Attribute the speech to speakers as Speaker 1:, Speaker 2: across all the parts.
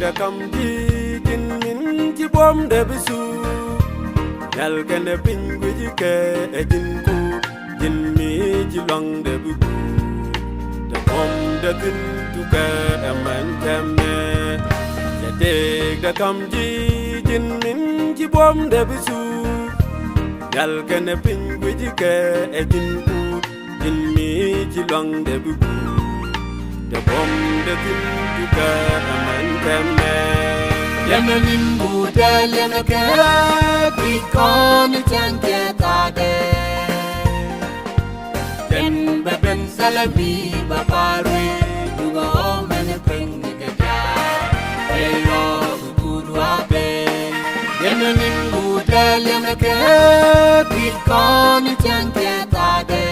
Speaker 1: da kam ji kin min ji bom de bisu yal kene pingu ji ke ejin ku jin mi ji long de bu de bom de tin tu ke man teme ya de da kam ji jin min ji bom de bisu yal kene pingu ji ke ejin ku jin mi ji long de bu the bomb the tin to ka man teme
Speaker 2: Yana nimbu de yana ke ki kon chante ta de Den beben salami ba parwe dugo men peng ke ja Ero guru abe Yana nimbu de yana ke ki kon chante ta de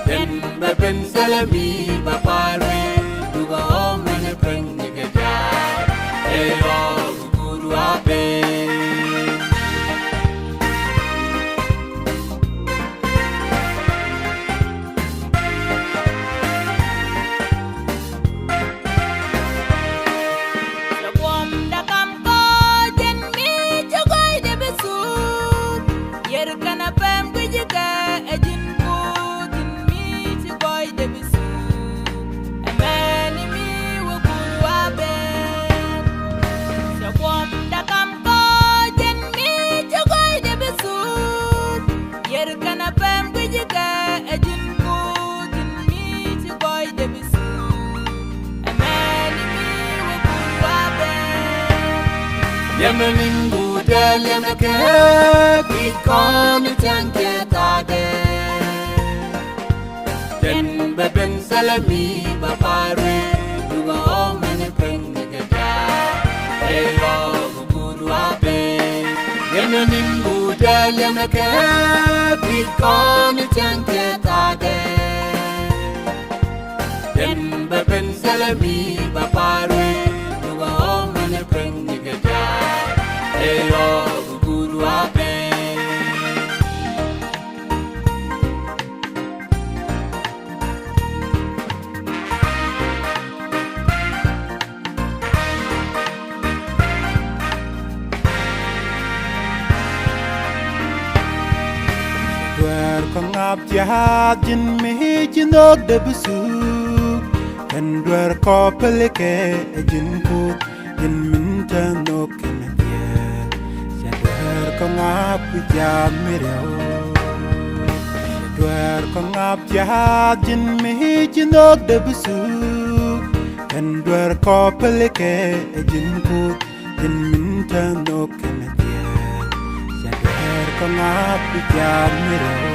Speaker 2: Den beben salami ba parwe dugo men peng ke ja Ero guru abe Yana nimbu de yana ke ki kon chante ta de Den beben salami ba parwe dugo men peng ke ja Ero guru abe Yana nimbu de yana ke ki kon chante ta de Den beben salami ba parwe dugo men peng ke ja Ero guru abe
Speaker 3: Dwer ko ngap jihad jin mi jinog de bisu Kan dwer ko pelike jin ku jin min tanok ko ngap jam mireo dwer ko ngap jihad jin mi jinog de bisu en dwer ko pelike jin ku jin min tanok kenadia ya dwer ko ngap jam mireo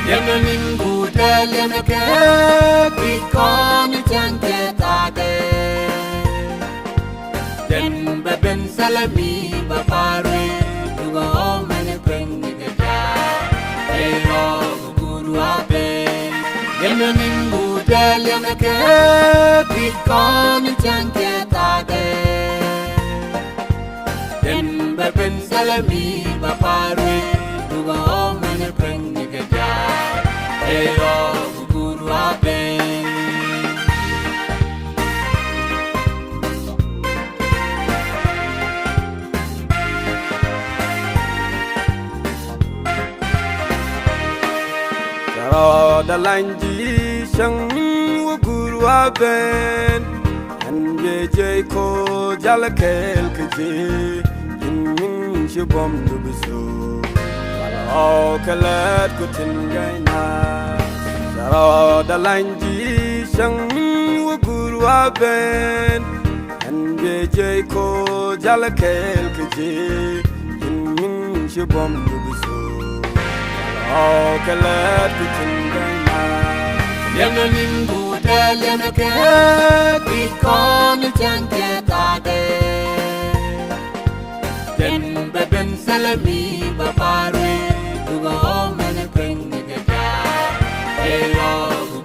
Speaker 2: Yana nimbu de yana ke ki kon chante ta de Den beben salami ba parwe dugo men peng ke ja Ero guru abe Yana nimbu de yana ke ki kon chante ta de Den beben salami ba parwe dugo men peng ke ja Ero guru abe
Speaker 1: da lanji shang wo guru aben anje je ko jalkel kje yin shi bom du bisu o kalat ko tingaina da lanji shang wo guru aben anje je ko jalkel kje yin shi bom du bisu Oh, kalat kutingaina
Speaker 2: Yana nimbu de yana ke ki kon chante ta de Den beben salami ba parwe dugo men peng ke ja Ero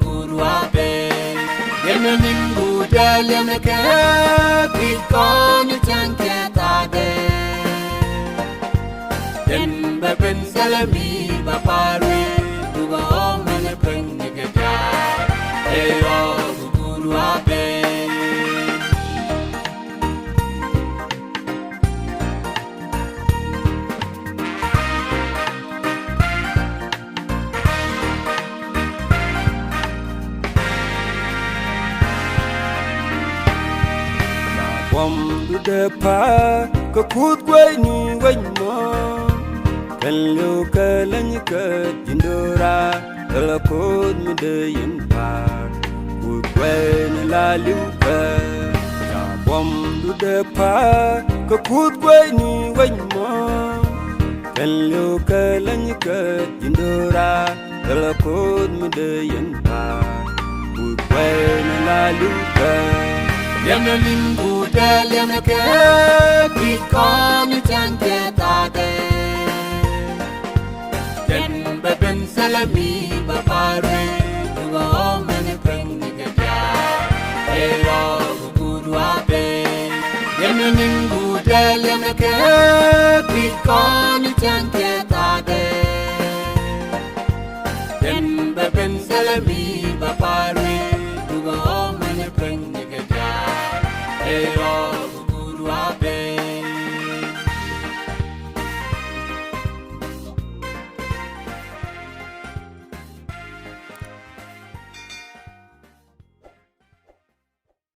Speaker 2: guru abe Yana nimbu de yana ke ki kon chante ta de Den beben salami ba parwe dugo men peng ke ja Ero guru abe
Speaker 1: pa ko kut kwai ni wen mo kan lo ka lan ka jindora la kod mi de yin pa kut kwai ni la lu ka ta bom du de pa ko kut kwai ni wen mo kan lo ka lan ka jindora la kod mi de yin pa kut kwai ni la lu ka
Speaker 2: Liam na limbu de liam na ke ki kon chan ke ta de Den ba ben salami ba pare tu go men preng ni ke ja e lo ku du ape Liam na limbu de liam na ke ki kon chan ke